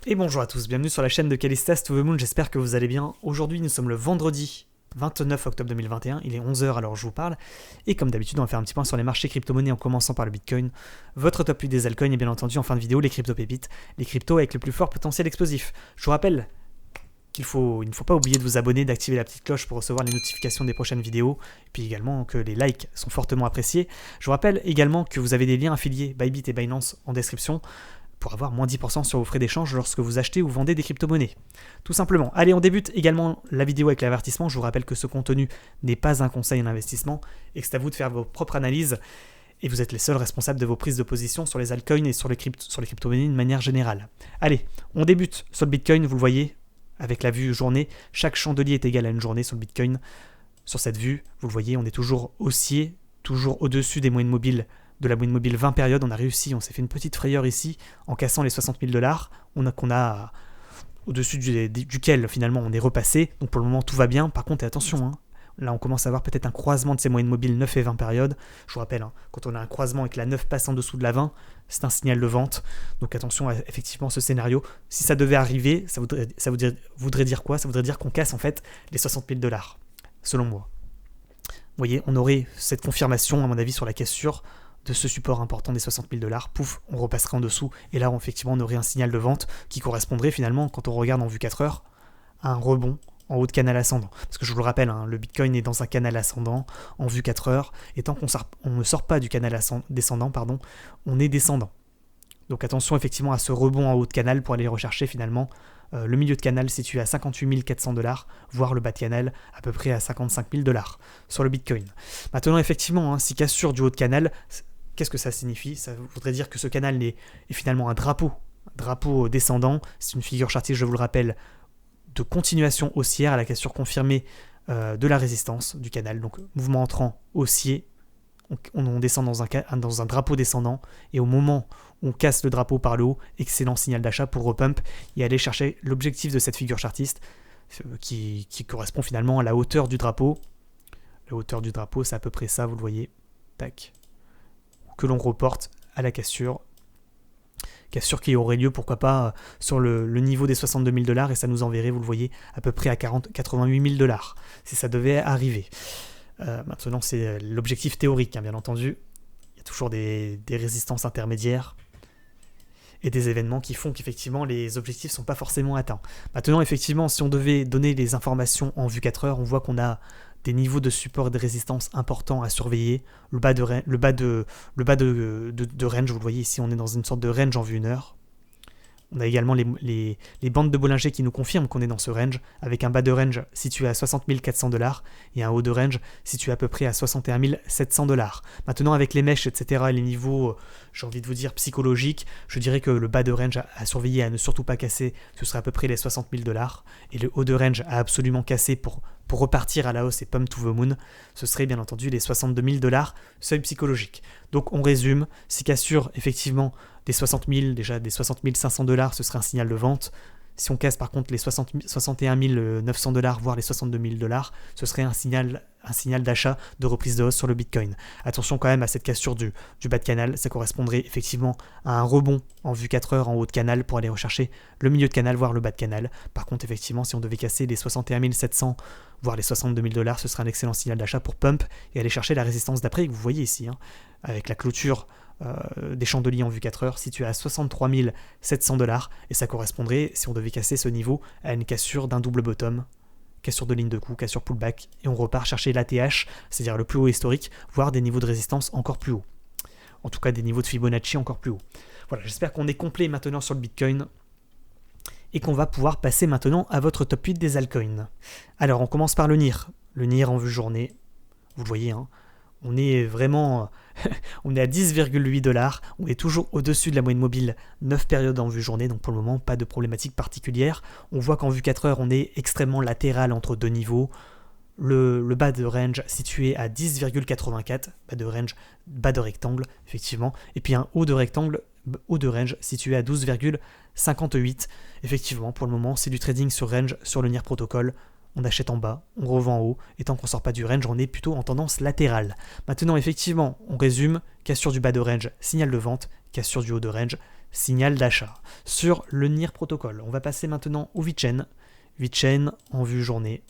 Et bonjour à tous, bienvenue sur la chaîne de Callistas to the Moon, j'espère que vous allez bien. Aujourd'hui nous sommes le vendredi 29 octobre 2021, il est 11h alors je vous parle. Et comme d'habitude on va faire un petit point sur les marchés crypto-monnaies en commençant par le Bitcoin. Votre top 8 des altcoins et bien entendu en fin de vidéo les crypto-pépites, les cryptos avec le plus fort potentiel explosif. Je vous rappelle il ne faut pas oublier de vous abonner, d'activer la petite cloche pour recevoir les notifications des prochaines vidéos, et puis également que les likes sont fortement appréciés. Je vous rappelle également que vous avez des liens affiliés Bybit et Binance en description, pour avoir moins 10% sur vos frais d'échange lorsque vous achetez ou vendez des crypto-monnaies. Tout simplement. Allez, on débute également la vidéo avec l'avertissement. Je vous rappelle que ce contenu n'est pas un conseil en investissement et que c'est à vous de faire vos propres analyses et vous êtes les seuls responsables de vos prises de position sur les altcoins et sur les crypto-monnaies de manière générale. Allez, on débute sur le Bitcoin, vous le voyez, avec la vue journée. Chaque chandelier est égal à une journée sur le Bitcoin. Sur cette vue, vous le voyez, on est toujours haussier, toujours au-dessus des moyennes mobiles de la moyenne mobile 20 périodes, on a réussi, on s'est fait une petite frayeur ici en cassant les 60 000 $, qu'on a au-dessus duquel finalement on est repassé, donc pour le moment tout va bien. Par contre attention, hein, là on commence à avoir peut-être un croisement de ces moyennes mobiles 9 et 20 périodes. Je vous rappelle, hein, quand on a un croisement et que la 9 passe en dessous de la 20, c'est un signal de vente, donc attention à effectivement ce scénario. Si ça devait arriver, ça voudrait dire quoi? Ça voudrait dire qu'on casse en fait les 60 000 $, selon moi. Vous voyez, on aurait cette confirmation à mon avis sur la cassure de ce support important des 60 000 $, pouf, on repasserait en dessous, et là, effectivement, on aurait un signal de vente qui correspondrait finalement, quand on regarde en vue 4 heures, à un rebond en haut de canal ascendant. Parce que je vous le rappelle, hein, le Bitcoin est dans un canal ascendant en vue 4 heures, et tant qu'on ne sort pas du canal descendant, on est descendant. Donc attention effectivement à ce rebond en haut de canal pour aller rechercher finalement le milieu de canal situé à 58 400 $, voire le bas de canal à peu près à 55 000 $ sur le Bitcoin. Maintenant effectivement, hein, si cassure du haut de canal, qu'est-ce que ça signifie? Ça voudrait dire que ce canal est finalement un drapeau descendant. C'est une figure chartiste, je vous le rappelle, de continuation haussière à la cassure confirmée de la résistance du canal. Donc mouvement entrant haussier, on descend dans un drapeau descendant, et au moment où on casse le drapeau par le haut, excellent signal d'achat pour repump et aller chercher l'objectif de cette figure chartiste qui correspond finalement à la hauteur du drapeau. La hauteur du drapeau, c'est à peu près ça, vous le voyez. Tac. Que l'on reporte à la cassure qui aurait lieu, pourquoi pas, sur le niveau des 62 000 $, et ça nous enverrait, vous le voyez, à peu près à 88 000 $, si ça devait arriver. Maintenant, c'est l'objectif théorique, hein, bien entendu. Il y a toujours des résistances intermédiaires et des événements qui font qu'effectivement les objectifs ne sont pas forcément atteints. Maintenant, effectivement, si on devait donner les informations en vue 4 heures, on voit qu'on a des niveaux de support et de résistance importants à surveiller. Le bas de range, vous le voyez ici, on est dans une sorte de range en vue 1 heure. On a également les bandes de Bollinger qui nous confirment qu'on est dans ce range, avec un bas de range situé à 60 400 $ et un haut de range situé à peu près à 61 700 $. Maintenant, avec les mèches, etc., et les niveaux, j'ai envie de vous dire, psychologiques, je dirais que le bas de range à surveiller, à ne surtout pas casser, ce serait à peu près les 60 000 $, et le haut de range à absolument casser pour repartir à la hausse et pump to the moon, ce serait bien entendu les 62 000 $, seuil psychologique. Donc on résume, si cassure effectivement des 60 000, déjà des 60 500 $, ce serait un signal de vente. Si on casse par contre les 61 900 $, voire les 62 000 $, ce serait un signal d'achat, de reprise de hausse sur le Bitcoin. Attention quand même à cette cassure du bas de canal, ça correspondrait effectivement à un rebond en vue 4 heures en haut de canal pour aller rechercher le milieu de canal, voire le bas de canal. Par contre, effectivement, si on devait casser les 61 700, voire les 62 000 $, ce serait un excellent signal d'achat pour pump et aller chercher la résistance d'après que vous voyez ici, hein, avec la clôture des chandeliers en vue 4 heures situé à 63 700 $, et ça correspondrait, si on devait casser ce niveau, à une cassure d'un double bottom, cassure de ligne de coup, cassure pullback, et on repart chercher l'ATH, c'est-à-dire le plus haut historique, voire des niveaux de résistance encore plus hauts. En tout cas des niveaux de Fibonacci encore plus hauts. Voilà, j'espère qu'on est complet maintenant sur le Bitcoin et qu'on va pouvoir passer maintenant à votre top 8 des altcoins. Alors on commence par le NIR. Le NIR en vue journée, vous le voyez, hein, on est vraiment on est à 10,8 $, on est toujours au-dessus de la moyenne mobile 9 périodes en vue journée, donc pour le moment pas de problématique particulière. On voit qu'en vue 4 heures on est extrêmement latéral entre deux niveaux. Le bas de range situé à 10,84, bas de rectangle effectivement, et puis un haut de rectangle, haut de range situé à 12,58. Effectivement pour le moment c'est du trading sur range sur le NIR protocole. On achète en bas, on revend en haut, et tant qu'on ne sort pas du range, on est plutôt en tendance latérale. Maintenant, effectivement, on résume, cassure du bas de range, signal de vente, cassure du haut de range, signal d'achat. Sur le NIR protocole, on va passer maintenant au VeChain. VeChain en vue journée,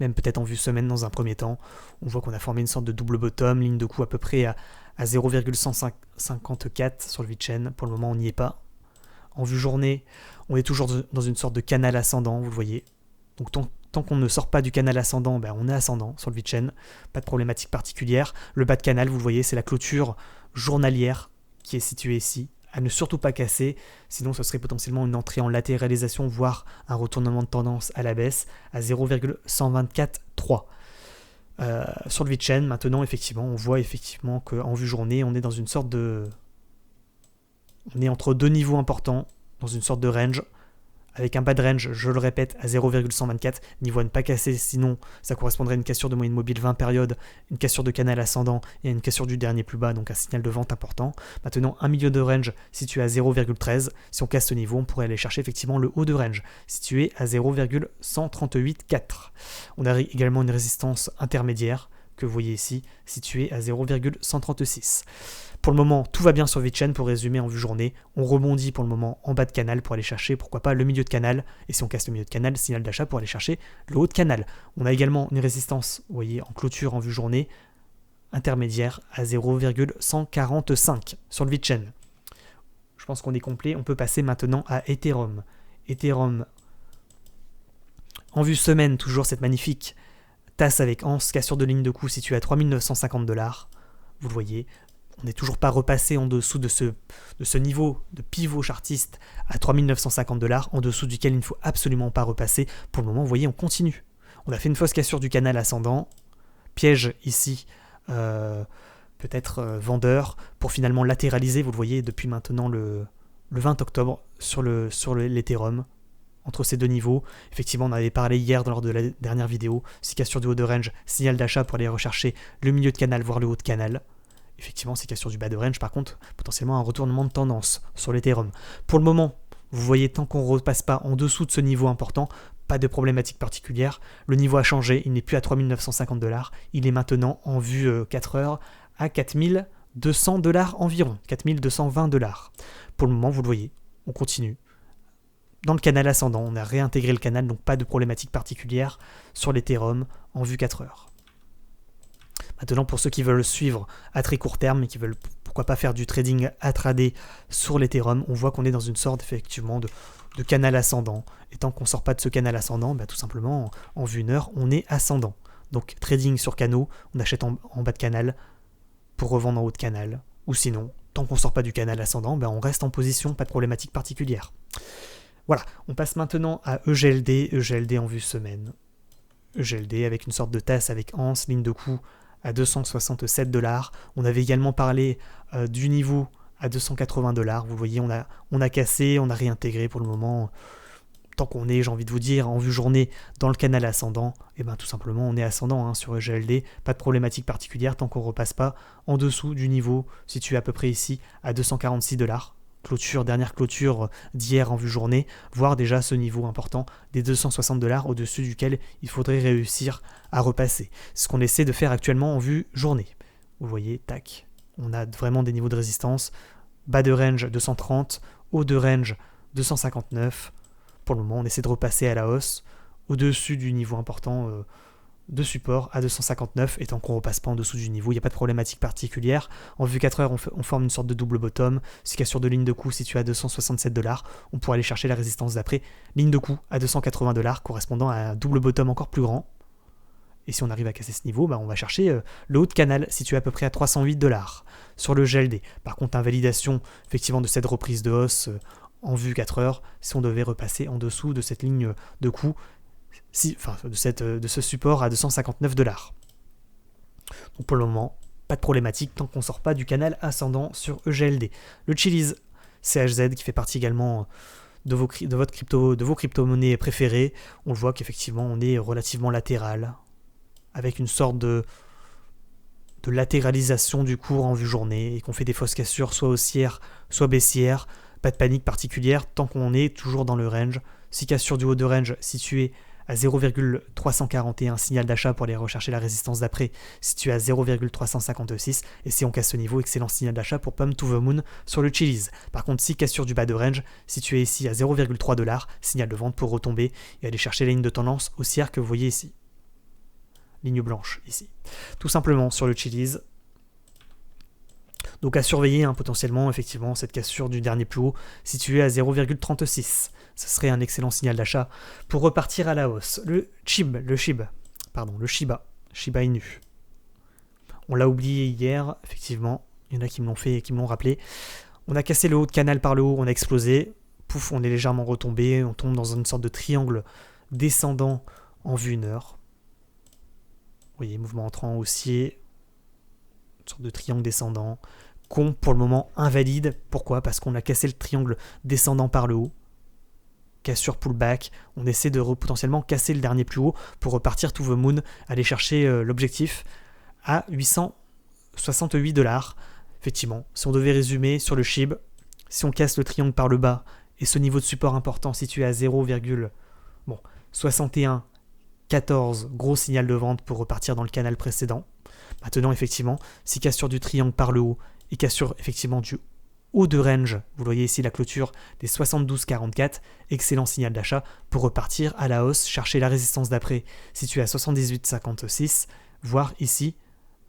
même peut-être en vue semaine dans un premier temps. On voit qu'on a formé une sorte de double bottom, ligne de coup à peu près à 0,154 sur le VeChain. Pour le moment, on n'y est pas. En vue journée, on est toujours dans une sorte de canal ascendant, vous le voyez. Donc tant qu'on ne sort pas du canal ascendant, on est ascendant sur le VeChain. Pas de problématique particulière. Le bas de canal, vous le voyez, c'est la clôture journalière qui est située ici, à ne surtout pas casser, sinon ce serait potentiellement une entrée en latéralisation, voire un retournement de tendance à la baisse à 0,1243. Sur le VeChain, maintenant, effectivement, on voit effectivement qu'en vue journée, on est dans une sorte de... On est entre deux niveaux importants, dans une sorte de range, avec un bas de range, je le répète, à 0,124, niveau à ne pas casser, sinon ça correspondrait à une cassure de moyenne mobile 20 périodes, une cassure de canal ascendant et une cassure du dernier plus bas, donc un signal de vente important. Maintenant, un milieu de range situé à 0,13, si on casse ce niveau, on pourrait aller chercher effectivement le haut de range, situé à 0,1384. On a également une résistance intermédiaire, que vous voyez ici, située à 0,136. Pour le moment, tout va bien sur VeChain. Pour résumer, en vue journée, on rebondit pour le moment en bas de canal pour aller chercher, pourquoi pas, le milieu de canal. Et si on casse le milieu de canal, signal d'achat pour aller chercher le haut de canal. On a également une résistance, vous voyez, en clôture en vue journée, intermédiaire à 0,145 sur le VeChain. Je pense qu'on est complet. On peut passer maintenant à Ethereum. Ethereum, en vue semaine, toujours cette magnifique tasse avec anse, cassure de ligne de coup située à 3950$. Vous le voyez. On n'est toujours pas repassé en dessous de ce niveau de pivot chartiste à 3950$, en dessous duquel il ne faut absolument pas repasser. Pour le moment, vous voyez, on continue. On a fait une fausse cassure du canal ascendant, piège ici, peut-être vendeur, pour finalement latéraliser, vous le voyez, depuis maintenant le 20 octobre sur l'Ethereum, entre ces deux niveaux. Effectivement, on avait parlé hier lors de la dernière vidéo, 6 cassures du haut de range, signal d'achat pour aller rechercher le milieu de canal, voire le haut de canal. Effectivement, c'est cassure du bas de range, par contre, potentiellement un retournement de tendance sur l'Ethereum. Pour le moment, vous voyez, tant qu'on ne repasse pas en dessous de ce niveau important, pas de problématique particulière. Le niveau a changé, il n'est plus à 3950$, il est maintenant en vue 4 heures à 4200$ environ, 4220$. Pour le moment, vous le voyez, on continue. Dans le canal ascendant, on a réintégré le canal, donc pas de problématique particulière sur l'Ethereum en vue 4 heures. Maintenant, pour ceux qui veulent suivre à très court terme et qui veulent pourquoi pas faire du trading intraday sur l'Ethereum, on voit qu'on est dans une sorte effectivement de canal ascendant. Et tant qu'on ne sort pas de ce canal ascendant, tout simplement en vue 1 heure, on est ascendant. Donc trading sur canaux, on achète en bas de canal pour revendre en haut de canal. Ou sinon, tant qu'on ne sort pas du canal ascendant, on reste en position, pas de problématique particulière. Voilà, on passe maintenant à EGLD en vue semaine. EGLD avec une sorte de tasse avec anse, ligne de coup à 267$. On avait également parlé du niveau à 280$. Vous voyez, on a cassé, on a réintégré pour le moment. Tant qu'on est, j'ai envie de vous dire, en vue journée dans le canal ascendant, et tout simplement on est ascendant sur EGLD. Pas de problématique particulière tant qu'on ne repasse pas en dessous du niveau situé à peu près ici à 246$. Dernière clôture d'hier en vue journée, voire déjà ce niveau important des 260$ au-dessus duquel il faudrait réussir à repasser. C'est ce qu'on essaie de faire actuellement en vue journée. Vous voyez, tac, on a vraiment des niveaux de résistance, bas de range 230, haut de range 259. Pour le moment, on essaie de repasser à la hausse au-dessus du niveau important de support à 259, et tant qu'on ne repasse pas en dessous du niveau, il n'y a pas de problématique particulière. En vue 4 heures, on forme une sorte de double bottom, c'est cassure de ligne de coup située à 267$, on pourrait aller chercher la résistance d'après, ligne de coup à 280$, correspondant à un double bottom encore plus grand. Et si on arrive à casser ce niveau, on va chercher le haut de canal situé à peu près à 308$ sur le GLD. Par contre, invalidation effectivement de cette reprise de hausse en vue 4 heures, si on devait repasser en dessous de cette ligne de coup, de ce support à 259$. Donc pour le moment, pas de problématique tant qu'on ne sort pas du canal ascendant sur EGLD. Le Chiliz CHZ qui fait partie également de vos crypto-monnaies préférées, on le voit qu'effectivement on est relativement latéral, avec une sorte de latéralisation du cours en vue journée, et qu'on fait des fausses cassures soit haussières, soit baissières. Pas de panique particulière tant qu'on est toujours dans le range. 6 cassures du haut de range situé à 0,341, signal d'achat pour aller rechercher la résistance d'après située à 0,356, et si on casse ce niveau, excellent signal d'achat pour Pump to the Moon sur le Chili's. Par contre, si cassure du bas de range, situé ici à 0,3$, signal de vente pour retomber et aller chercher la ligne de tendance haussière que vous voyez ici. Ligne blanche ici. Tout simplement sur le Chili's. Donc à surveiller potentiellement effectivement cette cassure du dernier plus haut situé à 0,36. Ce serait un excellent signal d'achat pour repartir à la hausse. Le Shiba Inu. On l'a oublié hier, effectivement. Il y en a qui me l'ont fait et qui me l'ont rappelé. On a cassé le haut de canal par le haut, on a explosé. Pouf, on est légèrement retombé. On tombe dans une sorte de triangle descendant en vue 1 heure. Vous voyez, mouvement entrant haussier. Une sorte de triangle descendant. Pour le moment invalide. Pourquoi ? Parce qu'on a cassé le triangle descendant par le haut. Cassure pullback. On essaie de potentiellement casser le dernier plus haut pour repartir to the moon, aller chercher l'objectif à 868$. Effectivement, si on devait résumer sur le SHIB, si on casse le triangle par le bas et ce niveau de support important situé à 0,6114, gros signal de vente pour repartir dans le canal précédent. Maintenant, effectivement, si cassure du triangle par le haut et cassure effectivement du haut de range, vous voyez ici la clôture des 72,44, excellent signal d'achat pour repartir à la hausse, chercher la résistance d'après située à 78,56, voire ici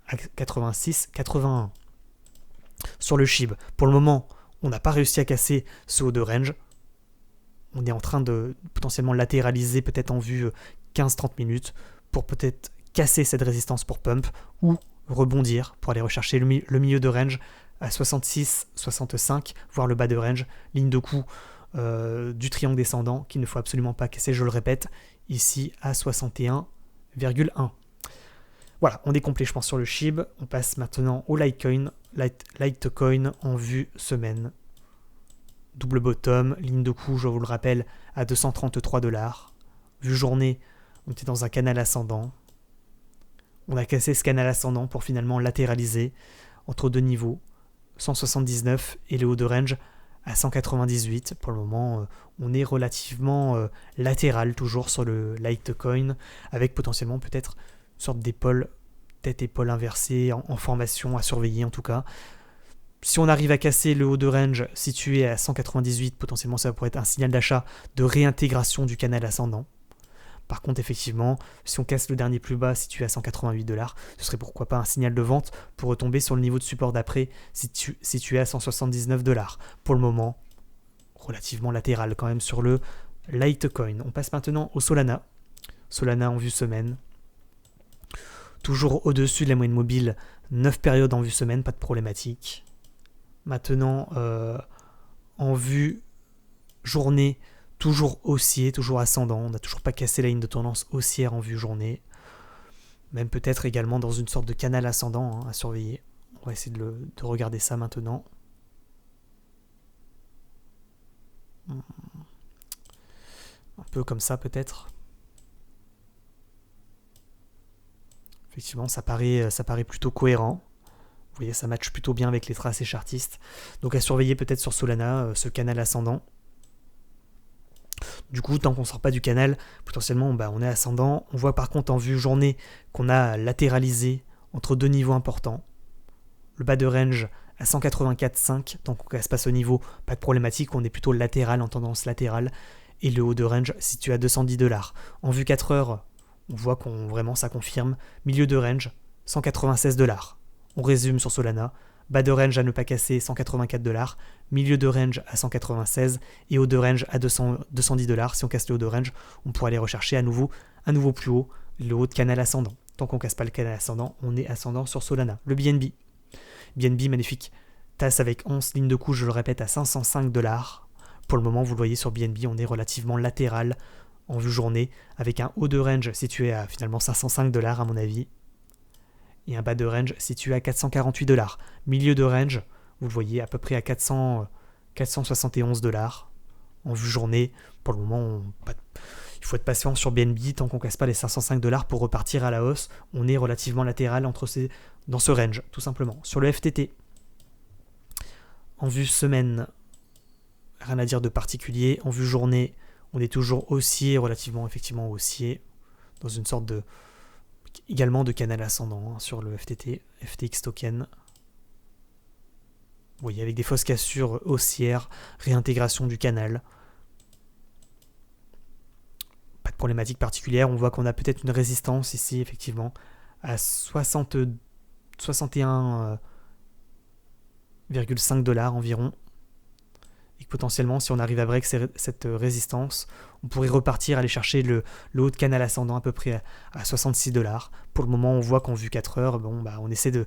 à 86,81. Sur le SHIB, pour le moment, on n'a pas réussi à casser ce haut de range. On est en train de potentiellement latéraliser peut-être en vue 15-30 minutes pour peut-être casser cette résistance pour pump ou rebondir pour aller rechercher le milieu de range à 66-65, voire le bas de range, ligne de coup du triangle descendant qu'il ne faut absolument pas casser, je le répète, ici à 61,1. Voilà, on est complet je pense sur le SHIB. On passe maintenant au Litecoin en vue semaine. Double bottom, ligne de coup, je vous le rappelle, à 233$. Vue journée, on était dans un canal ascendant. On a cassé ce canal ascendant pour finalement latéraliser entre deux niveaux, 179 et le haut de range à 198. Pour le moment, on est relativement latéral toujours sur le Litecoin, avec potentiellement peut-être une sorte d'épaule, tête-épaule inversée en formation à surveiller en tout cas. Si on arrive à casser le haut de range situé à 198, potentiellement ça pourrait être un signal d'achat de réintégration du canal ascendant. Par contre, effectivement, si on casse le dernier plus bas situé à 188$, ce serait pourquoi pas un signal de vente pour retomber sur le niveau de support d'après situé à 179$. Pour le moment, relativement latéral quand même sur le Litecoin. On passe maintenant au Solana. Solana en vue semaine. Toujours au-dessus de la moyenne mobile, 9 périodes en vue semaine, pas de problématique. Maintenant, en vue journée, toujours haussier, toujours ascendant. On n'a toujours pas cassé la ligne de tendance haussière en vue journée. Même peut-être également dans une sorte de canal ascendant à surveiller. On va essayer de regarder ça maintenant. Un peu comme ça peut-être. Effectivement, ça paraît plutôt cohérent. Vous voyez, ça matche plutôt bien avec les tracés chartistes. Donc à surveiller peut-être sur Solana, ce canal ascendant. Du coup, tant qu'on ne sort pas du canal, potentiellement on est ascendant. On voit par contre en vue journée qu'on a latéralisé entre deux niveaux importants. Le bas de range à 184,5, tant qu'on ne casse pas ce niveau, pas de problématique, on est plutôt latéral, en tendance latérale. Et le haut de range situé à 210$. En vue 4 heures, on voit qu'on vraiment ça confirme. Milieu de range, 196$. On résume sur Solana. Bas de range à ne pas casser, 184$. Milieu de range à 196$ et haut de range à 210$. Si on casse le haut de range, on pourra aller rechercher à nouveau plus haut, le haut de canal ascendant. Tant qu'on ne casse pas le canal ascendant, on est ascendant sur Solana. Le BNB. BNB, magnifique. Tasse avec 11 lignes de coup, je le répète, à 505$. Pour le moment, vous le voyez sur BNB, on est relativement latéral en vue journée, avec un haut de range situé à finalement 505$ à mon avis, et un bas de range situé à 448$. Milieu de range, vous le voyez, à peu près à 471$ en vue journée. Pour le moment, il faut être patient sur BNB, tant qu'on ne casse pas les 505$ pour repartir à la hausse. On est relativement latéral dans ce range, tout simplement. Sur le FTT, en vue semaine, rien à dire de particulier. En vue journée, On est toujours haussier, relativement effectivement haussier, dans une sorte également de canal ascendant sur le FTX token. Vous voyez, avec des fausses cassures haussières, réintégration du canal. Pas de problématique particulière. On voit qu'on a peut-être une résistance ici, effectivement, à 61,5$ environ. Et que potentiellement, si on arrive à break cette résistance, on pourrait repartir, aller chercher le haut de canal ascendant à peu près à 66$. Pour le moment, on voit qu'en vue 4 heures, on essaie de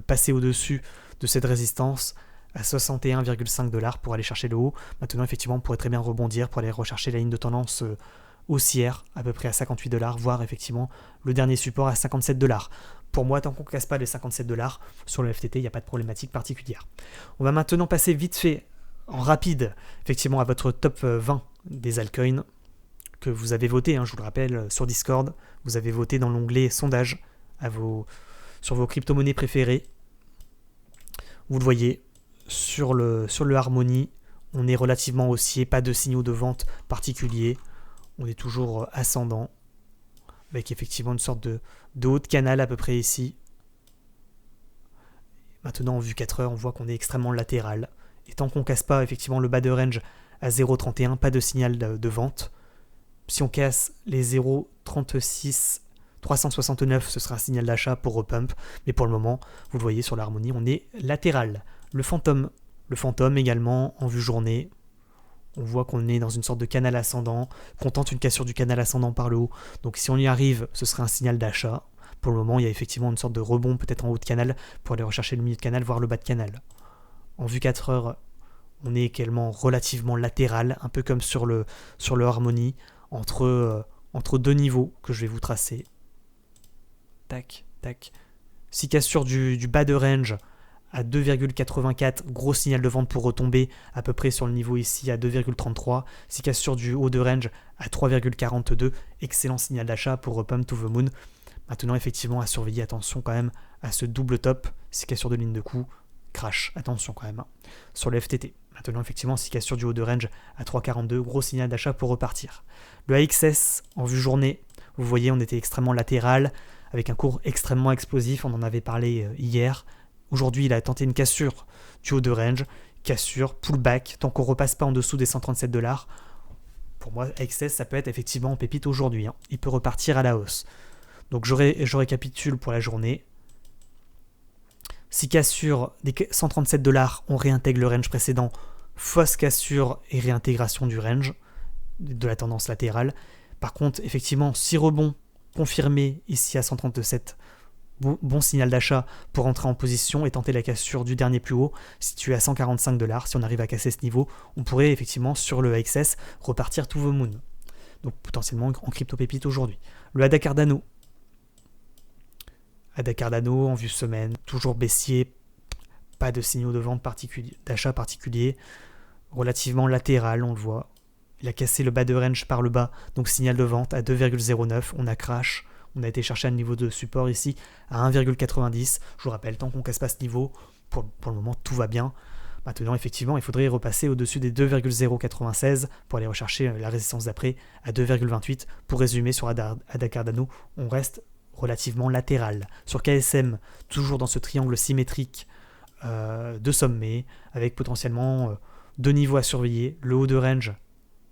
passer au-dessus de cette résistance à 61,5$ pour aller chercher le haut. Maintenant, effectivement, on pourrait très bien rebondir pour aller rechercher la ligne de tendance haussière à peu près à 58$, voire effectivement le dernier support à 57$. Pour moi, tant qu'on ne casse pas les 57$ sur le FTT, il n'y a pas de problématique particulière. On va maintenant passer vite fait en rapide, effectivement, à votre top 20 des altcoins que vous avez voté, je vous le rappelle, sur Discord. Vous avez voté dans l'onglet sondage sur vos crypto-monnaies préférées. Vous le voyez, sur le Harmony, on est relativement haussier, pas de signaux de vente particuliers. On est toujours ascendant, avec effectivement une sorte de haut de canal à peu près ici. Maintenant, en vue 4 heures, on voit qu'on est extrêmement latéral. Et tant qu'on ne casse pas effectivement le bas de range à 0,31, pas de signal de vente. Si on casse les 0,36, 369, ce sera un signal d'achat pour repump. Mais pour le moment, vous le voyez sur l'harmonie, on est latéral. Le fantôme également en vue journée. On voit qu'on est dans une sorte de canal ascendant, qu'on tente une cassure du canal ascendant par le haut. Donc si on y arrive, ce serait un signal d'achat. Pour le moment, il y a effectivement une sorte de rebond peut-être en haut de canal pour aller rechercher le milieu de canal, voire le bas de canal. En vue 4 heures, on est également relativement latéral, un peu comme sur le Harmony, entre deux niveaux que je vais vous tracer. Tac, tac. Si cassure du bas de range à 2,84, gros signal de vente pour retomber à peu près sur le niveau ici à 2,33. Si cassure du haut de range à 3,42, excellent signal d'achat pour repump to the moon. Maintenant, effectivement, à surveiller, attention quand même à ce double top. Si cassure de ligne de coup, crash, attention quand même, sur le FTT. Maintenant, effectivement, si cassure du haut de range à 3,42, gros signal d'achat pour repartir. Le AXS, en vue journée, vous voyez, on était extrêmement latéral, avec un cours extrêmement explosif, on en avait parlé hier. Aujourd'hui, il a tenté une cassure du haut de range, cassure, pullback, tant qu'on ne repasse pas en dessous des 137$. Pour moi, AXS, ça peut être effectivement en pépite aujourd'hui. Il peut repartir à la hausse. Donc je récapitule pour la journée. Si cassure des 137$, on réintègre le range précédent. Fausse cassure et réintégration du range, de la tendance latérale. Par contre, effectivement, si rebond confirmé ici à 137, bon signal d'achat pour entrer en position et tenter la cassure du dernier plus haut, situé à 145$. Si on arrive à casser ce niveau, on pourrait effectivement sur le AXS repartir to the moon. Donc potentiellement en crypto pépite aujourd'hui. Le ADA Cardano en vue semaine, toujours baissier, pas de signaux de vente d'achat particulier, relativement latéral, on le voit. Il a cassé le bas de range par le bas, donc signal de vente à 2,09, on a crash, on a été chercher un niveau de support ici à 1,90. Je vous rappelle, tant qu'on ne casse pas ce niveau, pour le moment tout va bien. Maintenant, effectivement, il faudrait repasser au-dessus des 2,096 pour aller rechercher la résistance d'après à 2,28. Pour résumer, sur ADA Cardano, on reste relativement latéral. Sur KSM, toujours dans ce triangle symétrique de sommet, avec potentiellement deux niveaux à surveiller. Le haut de range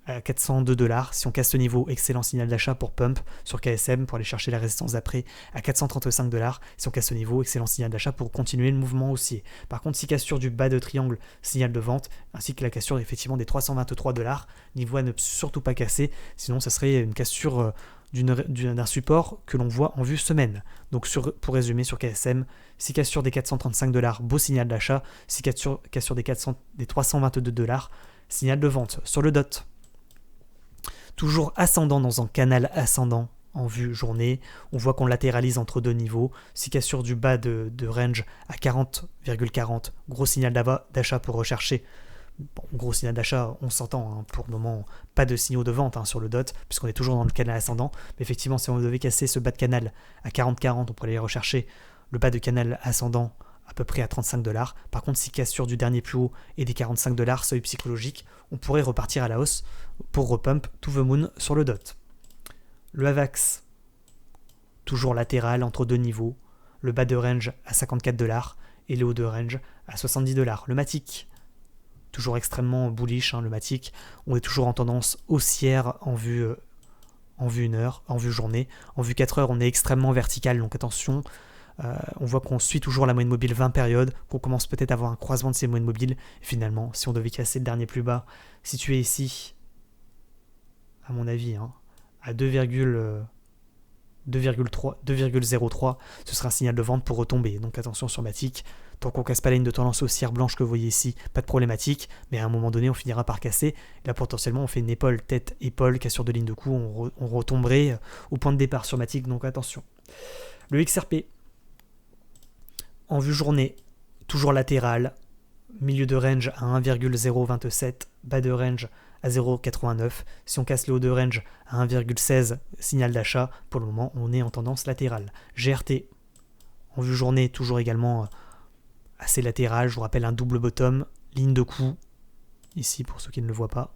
à 402$. Si on casse ce niveau, excellent signal d'achat pour pump sur KSM pour aller chercher la résistance d'après à 435$. Si on casse ce niveau, excellent signal d'achat pour continuer le mouvement haussier. Par contre, si cassure du bas de triangle, signal de vente, ainsi que la cassure effectivement des 323$, niveau à ne surtout pas casser, sinon ça serait une cassure d'un support que l'on voit en vue semaine. Donc pour résumer sur KSM, si cassure des 435$, beau signal d'achat. Si cassure des 322$, signal de vente. Sur le DOT, toujours ascendant dans un canal ascendant en vue journée, on voit qu'on latéralise entre deux niveaux. Si cassure du bas de range à 40,40, gros signal d'achat pour rechercher. Bon, gros signal d'achat, on s'entend, pour le moment, pas de signaux de vente sur le DOT, puisqu'on est toujours dans le canal ascendant. Mais effectivement, si on devait casser ce bas de canal à 40,40, on pourrait aller rechercher le bas de canal ascendant à peu près à 35$. Par contre, si cassure du dernier plus haut et des 45$, seuil psychologique, on pourrait repartir à la hausse pour repump to the moon sur le DOT. Le AVAX, toujours latéral entre deux niveaux. Le bas de range à 54$ et le haut de range à 70$. Le Matic, toujours extrêmement bullish, le Matic. On est toujours en tendance haussière en vue 1 heure, en vue journée. En vue 4 heures, on est extrêmement vertical, donc attention. On voit qu'on suit toujours la moyenne mobile 20 périodes, qu'on commence peut-être à avoir un croisement de ces moyennes mobiles. Et finalement, si on devait casser le dernier plus bas, situé ici, à mon avis, à 2,03, ce sera un signal de vente pour retomber. Donc attention sur Matic. Tant qu'on casse pas la ligne de tendance haussière blanche que vous voyez ici, pas de problématique, mais à un moment donné, on finira par casser. Là, potentiellement, on fait une épaule, tête, épaule, cassure de ligne de cou, on retomberait au point de départ sur Matic, donc attention. Le XRP, en vue journée, toujours latéral, milieu de range à 1,027, bas de range à 0,89. Si on casse le haut de range à 1,16, signal d'achat, pour le moment, on est en tendance latérale. GRT, en vue journée, toujours également assez latéral, je vous rappelle un double bottom, ligne de coup, ici pour ceux qui ne le voient pas,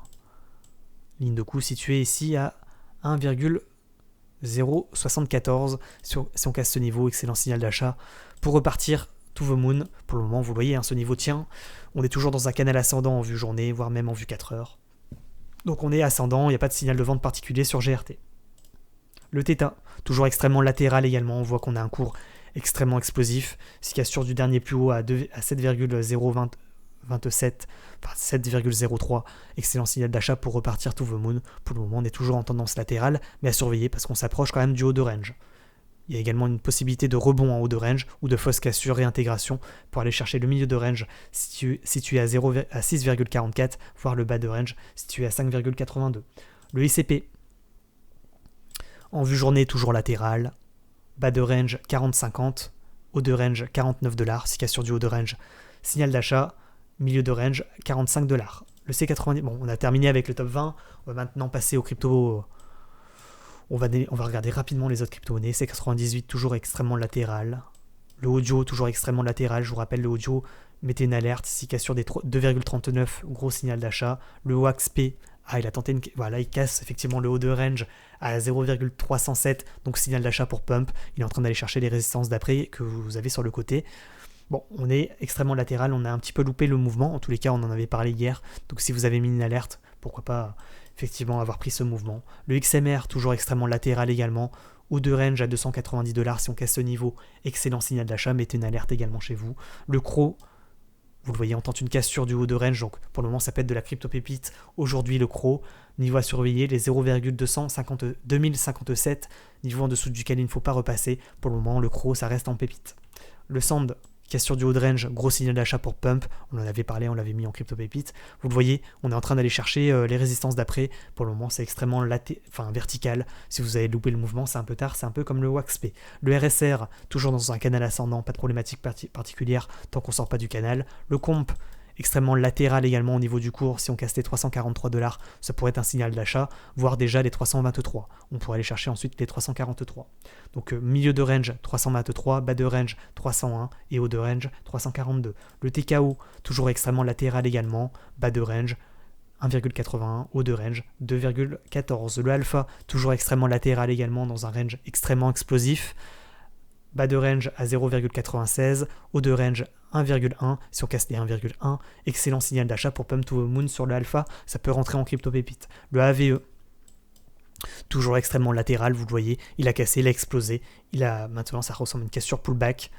ligne de coup située ici à 1,074, si on casse ce niveau, excellent signal d'achat, pour repartir to the moon, pour le moment vous le voyez, ce niveau tient, on est toujours dans un canal ascendant en vue journée, voire même en vue 4 heures, donc on est ascendant, il n'y a pas de signal de vente particulier sur GRT. Le Theta, toujours extrêmement latéral également, on voit qu'on a un cours extrêmement explosif, si cassure du dernier plus haut à 7,027, enfin 7,03, excellent signal d'achat pour repartir to the moon. Pour le moment, on est toujours en tendance latérale, mais à surveiller parce qu'on s'approche quand même du haut de range. Il y a également une possibilité de rebond en haut de range ou de fausse cassure réintégration pour aller chercher le milieu de range situé à 6,44, voire le bas de range situé à 5,82. Le ICP, en vue journée, toujours latéral. Bas de range 40-50, haut de range $49, si cassure du haut de range, signal d'achat, milieu de range $45. Le C90, bon, on a terminé avec le top 20, on va maintenant passer aux cryptos, on va regarder rapidement les autres crypto-monnaies. C98 toujours extrêmement latéral, le audio toujours extrêmement latéral, je vous rappelle le audio, mettez une alerte, si cassure des 2,39, gros signal d'achat, le OAXP, il a tenté voilà, il casse effectivement le haut de range à 0,307, donc signal d'achat pour pump. Il est en train d'aller chercher les résistances d'après que vous avez sur le côté. Bon, on est extrêmement latéral, on a un petit peu loupé le mouvement. En tous les cas, on en avait parlé hier. Donc si vous avez mis une alerte, pourquoi pas effectivement avoir pris ce mouvement. Le XMR, toujours extrêmement latéral également. Haut de range à $290. Si on casse ce niveau, excellent signal d'achat. Mettez une alerte également chez vous. Le CRO, vous le voyez, on tente une cassure du haut de range, donc pour le moment ça peut être de la crypto-pépite. Aujourd'hui le CRO, niveau à surveiller, les 0,2057, niveau en dessous duquel il ne faut pas repasser. Pour le moment le CRO ça reste en pépite. Le SAND, cassure du haut de range, gros signal d'achat pour pump, on en avait parlé, on l'avait mis en crypto-pépite. Vous le voyez, on est en train d'aller chercher les résistances d'après. Pour le moment c'est extrêmement vertical. Si vous avez loupé le mouvement, c'est un peu tard, c'est un peu comme le WAXP. Le RSR, toujours dans un canal ascendant, pas de problématique particulière tant qu'on sort pas du canal. Le Comp, extrêmement latéral également au niveau du cours. Si on casse les $343, ça pourrait être un signal d'achat, voire déjà les 323. On pourrait aller chercher ensuite les 343. Donc milieu de range 323, bas de range 301 et haut de range 342. Le TKO, toujours extrêmement latéral également, bas de range 1,81, haut de range 2,14. Le Alpha, toujours extrêmement latéral également dans un range extrêmement explosif. Bas de range à 0,96, haut de range 1,1, si on casse les 1,1, excellent signal d'achat pour Pump to the Moon sur le Alpha, ça peut rentrer en crypto pépite. Le AVE, toujours extrêmement latéral, vous le voyez, il a cassé, il a explosé, maintenant ça ressemble à une cassure pullback.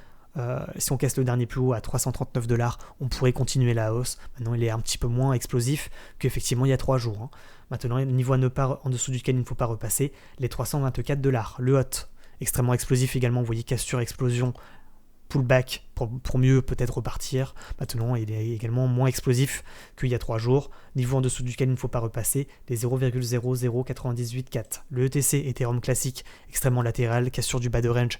Si on casse le dernier plus haut à $339, on pourrait continuer la hausse. Maintenant il est un petit peu moins explosif qu'effectivement il y a 3 jours. Maintenant le niveau à ne pas, en dessous duquel il ne faut pas repasser, les $324. Le hot, extrêmement explosif également, vous voyez cassure, explosion, pullback pour mieux peut-être repartir. Maintenant il est également moins explosif qu'il y a 3 jours, niveau en dessous duquel il ne faut pas repasser, les 0,00984. Le ETC Ethereum classique, extrêmement latéral, cassure du bas de range,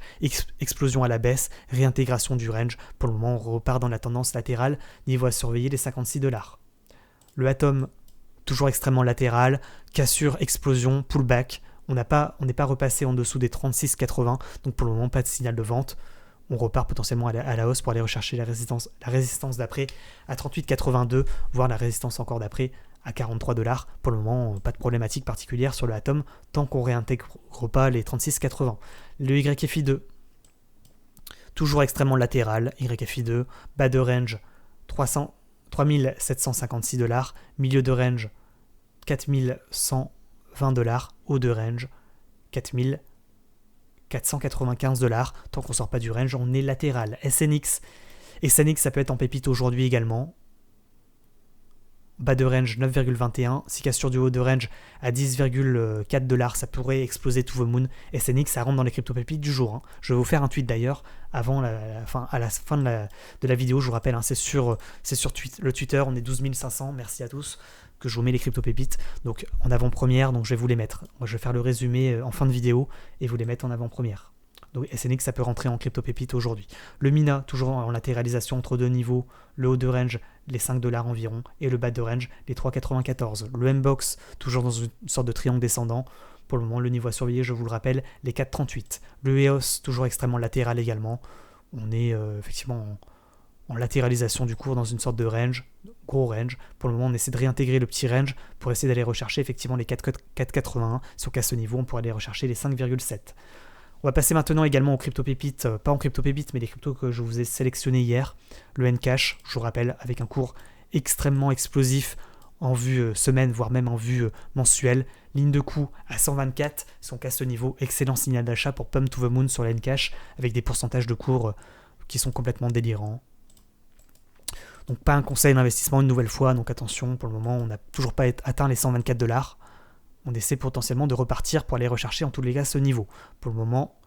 explosion à la baisse, réintégration du range. Pour le moment on repart dans la tendance latérale, niveau à surveiller les $56. Le Atom, toujours extrêmement latéral, cassure, explosion, pullback. On n'est pas repassé en dessous des 36,80, donc pour le moment pas de signal de vente. on repart potentiellement à la hausse pour aller rechercher la résistance d'après à 38,82, voire la résistance encore d'après à 43$. Pour le moment, pas de problématique particulière sur le Atom tant qu'on réintègre pas les 36,80. Le YFI2, toujours extrêmement latéral, YFI2, bas de range 3756$, milieu de range 4120$, haut de range 4495$. Tant qu'on sort pas du range, on est latéral. SNX, ça peut être en pépite aujourd'hui également. Bas de range 9,21, si cassure du haut de range à 10,4$, ça pourrait exploser to the moon. SNX, ça rentre dans les crypto pépites du jour. Je vais vous faire un tweet d'ailleurs à la fin de la vidéo. Je vous rappelle, c'est sur le Twitter, on est 12 500, merci à tous, que je vous mets les crypto pépites. Donc en avant-première, donc je vais vous les mettre. Moi, je vais faire le résumé en fin de vidéo et vous les mettre en avant-première. Donc SNX, ça peut rentrer en crypto pépite aujourd'hui. Le Mina, toujours en latéralisation entre deux niveaux, le haut de range, les 5$ environ, et le bas de range, les 3,94. Le Mbox, toujours dans une sorte de triangle descendant. Pour le moment, le niveau à surveiller, je vous le rappelle, les 4,38. Le EOS, toujours extrêmement latéral également. On est effectivement en latéralisation du cours dans une sorte de range, gros range. Pour le moment, on essaie de réintégrer le petit range pour essayer d'aller rechercher effectivement les 4,81. Si on casse ce niveau, on pourrait aller rechercher les 5,7. On va passer maintenant également aux crypto-pépites, pas en crypto-pépites, mais les cryptos que je vous ai sélectionnés hier. Le Ncash, je vous rappelle, avec un cours extrêmement explosif en vue semaine, voire même en vue mensuelle. Ligne de coup à 124, si on casse ce niveau, excellent signal d'achat pour Pump to the Moon sur le Ncash, avec des pourcentages de cours qui sont complètement délirants. Donc pas un conseil d'investissement une nouvelle fois, donc attention, pour le moment on n'a toujours pas atteint les 124$. On essaie potentiellement de repartir pour aller rechercher en tous les cas ce niveau. Pour le moment,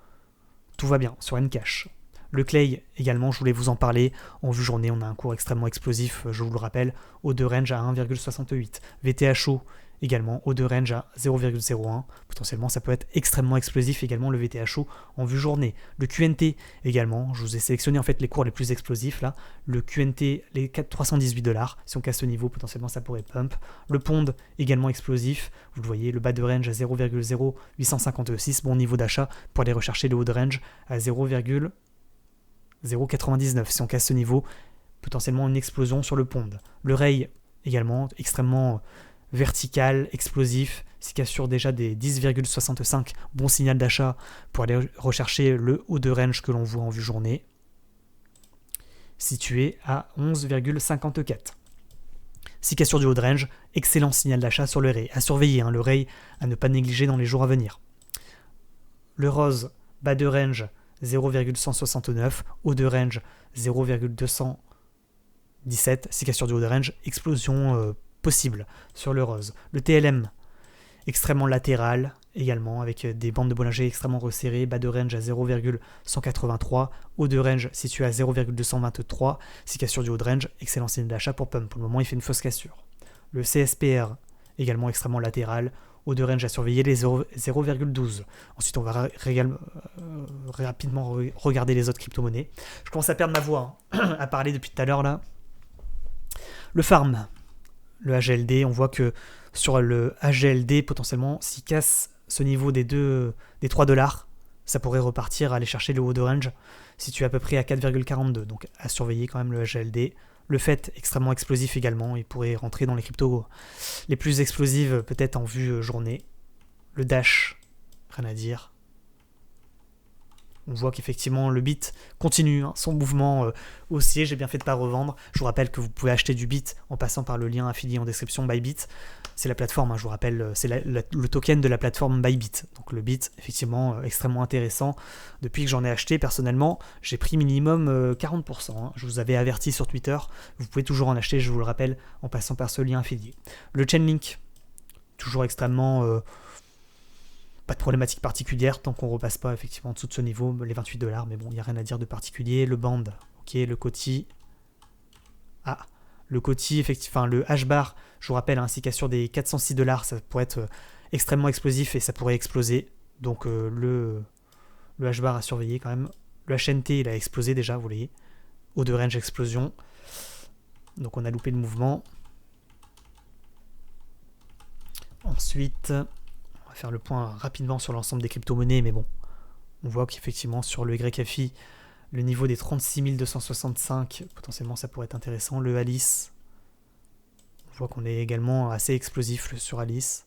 tout va bien sur Ncash. Le Clay également, je voulais vous en parler. En vue journée, on a un cours extrêmement explosif, je vous le rappelle, haut de range à 1,68. VTHO également, haut de range à 0,01. Potentiellement, ça peut être extrêmement explosif également le VTHO en vue journée. Le QNT également, je vous ai sélectionné en fait les cours les plus explosifs là. Le QNT, les 318$. Si on casse ce niveau, potentiellement ça pourrait pump. Le Pond également explosif. Vous le voyez, le bas de range à 0,0856. Bon niveau d'achat pour aller rechercher le haut de range à 0,099. Si on casse ce niveau, potentiellement une explosion sur le Pond. Le Ray également extrêmement vertical, explosif, si cassure déjà des 10,65, bon signal d'achat pour aller rechercher le haut de range que l'on voit en vue journée, situé à 11,54. Si cassure du haut de range, excellent signal d'achat sur le Ray. À surveiller, le Ray à ne pas négliger dans les jours à venir. Le Rose, bas de range 0,169, haut de range 0,217, si cassure du haut de range, explosion possible sur le Rose. Le TLM, extrêmement latéral également, avec des bandes de Bollinger extrêmement resserrées, bas de range à 0,183, haut de range situé à 0,223, si cassure du haut de range, excellent signe d'achat pour Pump. Pour le moment, il fait une fausse cassure. Le CSPR, également extrêmement latéral, haut de range à surveiller les 0,12. Ensuite, on va rapidement regarder les autres crypto-monnaies. Je commence à perdre ma voix à parler depuis tout à l'heure là. Le Farm, le AGLD, on voit que sur le AGLD, potentiellement, s'il casse ce niveau des 3$, ça pourrait repartir, aller chercher le haut de range, situé à peu près à 4,42. Donc à surveiller quand même le AGLD. Le FET, extrêmement explosif également, il pourrait rentrer dans les cryptos les plus explosives, peut-être en vue journée. Le Dash, rien à dire. On voit qu'effectivement le Bit continue son mouvement haussier, j'ai bien fait de ne pas revendre. Je vous rappelle que vous pouvez acheter du Bit en passant par le lien affilié en description Bybit. C'est la plateforme, je vous rappelle, c'est le token de la plateforme Bybit. Donc le Bit, effectivement, extrêmement intéressant. Depuis que j'en ai acheté, personnellement, j'ai pris minimum 40%. Je vous avais averti sur Twitter, vous pouvez toujours en acheter, je vous le rappelle, en passant par ce lien affilié. Le Chainlink, toujours extrêmement... pas de problématique particulière tant qu'on repasse pas effectivement en dessous de ce niveau, les 28$, mais bon, il n'y a rien à dire de particulier. Le Band, ok, le Coty. Ah, le Coty, effectivement, le H-bar, je vous rappelle, si cassure des 406$, ça pourrait être extrêmement explosif et ça pourrait exploser. Donc le H-bar à surveiller quand même. Le HNT, il a explosé déjà, vous voyez. Haut de range explosion. Donc on a loupé le mouvement. Ensuite... faire le point rapidement sur l'ensemble des crypto-monnaies, mais bon, on voit qu'effectivement sur le YFI, Le niveau des 36 265, potentiellement ça pourrait être intéressant. Le Alice, on voit qu'on est également assez explosif sur Alice.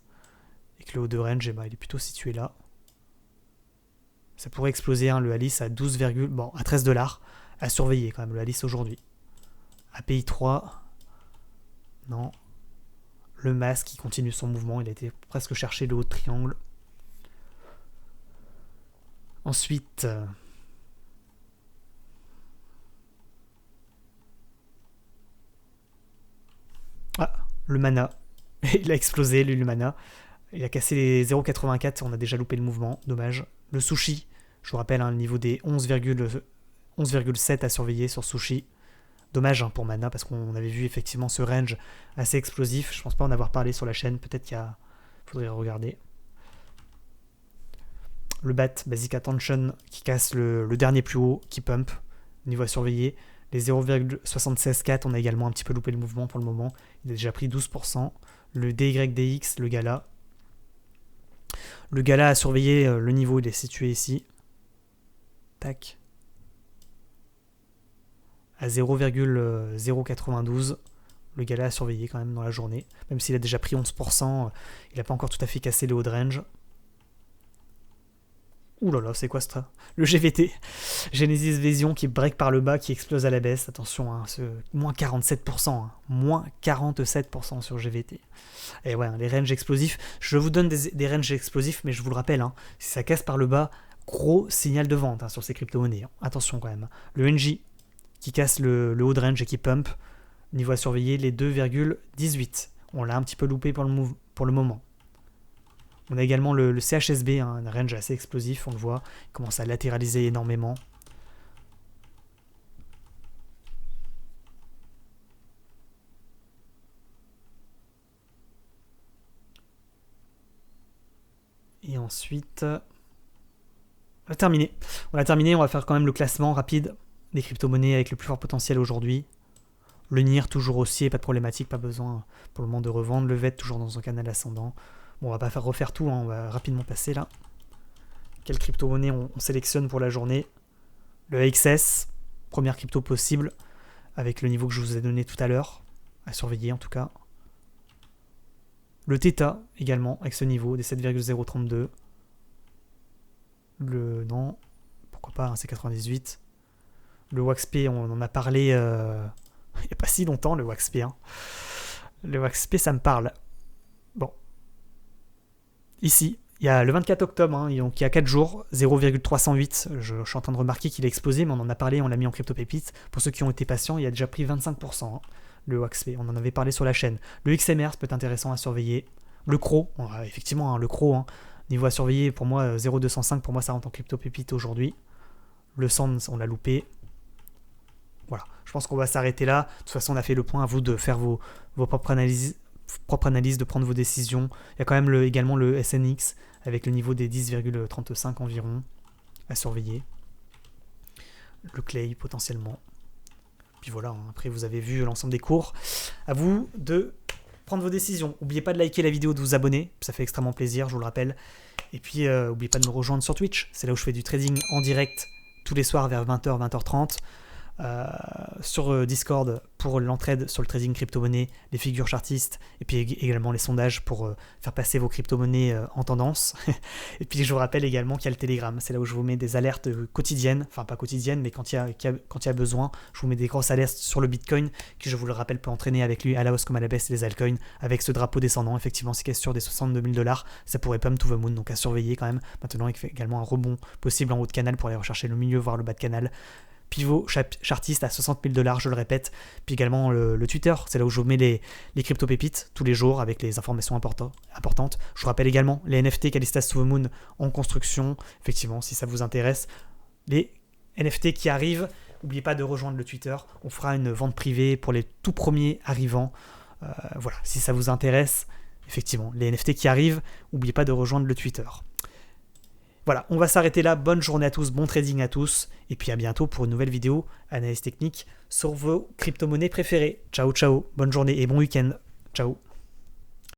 Et que le haut de range, il est plutôt situé là. Ça pourrait exploser, hein, le Alice à 12, bon, à 13 $. À surveiller quand même, le Alice aujourd'hui. API 3. Non. Le masque qui continue son mouvement, il a été presque chercher le haut de triangle. Ensuite, le mana. Il a explosé, lui, le mana. Il a cassé les 0,84, on a déjà loupé le mouvement, dommage. Le sushi, je vous rappelle, hein, le niveau des 11,7 à surveiller sur sushi. Dommage, hein, pour mana, parce qu'on avait vu effectivement ce range assez explosif. Je pense pas en avoir parlé sur la chaîne, peut-être qu'il faudrait regarder. Le bat, Basic Attention, qui casse le dernier plus haut, qui pump, niveau à surveiller. Les 0,764, on a également un petit peu loupé le mouvement pour le moment. Il a déjà pris 12%. Le DYDX, le gala. Le gala à surveiller, le niveau, il est situé ici. Tac. À 0,092. Le gala à surveiller quand même dans la journée. Même s'il a déjà pris 11%, il n'a pas encore tout à fait cassé le haut de range. Ouh là là, c'est quoi ça? Le GVT, Genesis Vision qui break par le bas, qui explose à la baisse. Attention, hein, moins 47%. Hein, moins 47% sur GVT. Et ouais, hein, les ranges explosifs. Je vous donne des ranges explosifs, mais je vous le rappelle, hein, si ça casse par le bas, gros signal de vente, hein, sur ces crypto-monnaies. Hein. Attention quand même. Le NJ qui casse le haut de range et qui pump. Niveau à surveiller, les 2,18. On l'a un petit peu loupé pour le moment. On a également le CHSB, hein, un range assez explosif, on le voit. Il commence à latéraliser énormément. Et ensuite, on a terminé. On va faire quand même le classement rapide des crypto-monnaies avec le plus fort potentiel aujourd'hui. Le NIR toujours haussier, pas de problématique, pas besoin pour le moment de revendre. Le VET toujours dans un canal ascendant. Bon, on va pas refaire tout, hein, on va rapidement passer là. Quelle crypto-monnaie on sélectionne pour la journée? Le AXS, première crypto possible, avec le niveau que je vous ai donné tout à l'heure, à surveiller en tout cas. Le Theta également, avec ce niveau des 7,032. Non, pourquoi pas, hein, c'est 98. Le WaxP, on en a parlé il n'y a pas si longtemps, le WaxP. Hein. Le WaxP, ça me parle. Bon. Ici, il y a le 24 octobre, hein, donc il y a 4 jours, 0,308. Je suis en train de remarquer qu'il a explosé, mais on en a parlé, on l'a mis en crypto pépite. Pour ceux qui ont été patients, il a déjà pris 25%, hein, le WaxP. On en avait parlé sur la chaîne. Le XMR, ça peut être intéressant à surveiller. Le CRO, effectivement, hein, le CRO, hein, niveau à surveiller, pour moi, 0,205, pour moi, ça rentre en crypto pépite aujourd'hui. Le SAND, on l'a loupé. Voilà, je pense qu'on va s'arrêter là. De toute façon, on a fait le point, à vous de faire vos propres analyses, de prendre vos décisions. Il y a quand même également le SNX avec le niveau des 10,35 environ à surveiller. Le Clay potentiellement. Puis voilà, hein, après vous avez vu l'ensemble des cours. À vous de prendre vos décisions. N'oubliez pas de liker la vidéo, de vous abonner, ça fait extrêmement plaisir, je vous le rappelle. Et puis n'oubliez pas de me rejoindre sur Twitch, c'est là où je fais du trading en direct tous les soirs vers 20h, 20h30. Sur Discord pour l'entraide sur le trading crypto-monnaie, les figures chartistes et puis également les sondages pour faire passer vos crypto-monnaies en tendance. Et puis je vous rappelle également qu'il y a le Telegram, c'est là où je vous mets des alertes quotidiennes, enfin pas quotidiennes mais quand il y a besoin, je vous mets des grosses alertes sur le Bitcoin qui, je vous le rappelle, peut entraîner avec lui à la hausse comme à la baisse les altcoins avec ce drapeau descendant. Effectivement, c'est sur des 62 000 $, ça pourrait pump to the moon, donc à surveiller quand même. Maintenant il fait également un rebond possible en haut de canal pour aller rechercher le milieu voire le bas de canal. Pivot chartiste à 60 000 $, je le répète. Puis également le Twitter, c'est là où je vous mets les crypto pépites tous les jours avec les informations importantes. Je vous rappelle également les NFT Callistas to the Moon en construction. Effectivement, si ça vous intéresse, les NFT qui arrivent, n'oubliez pas de rejoindre le Twitter. On fera une vente privée pour les tout premiers arrivants. Voilà, si ça vous intéresse, effectivement, les NFT qui arrivent, n'oubliez pas de rejoindre le Twitter. Voilà, on va s'arrêter là. Bonne journée à tous, bon trading à tous. Et puis à bientôt pour une nouvelle vidéo analyse technique sur vos crypto-monnaies préférées. Ciao, ciao. Bonne journée et bon week-end. Ciao.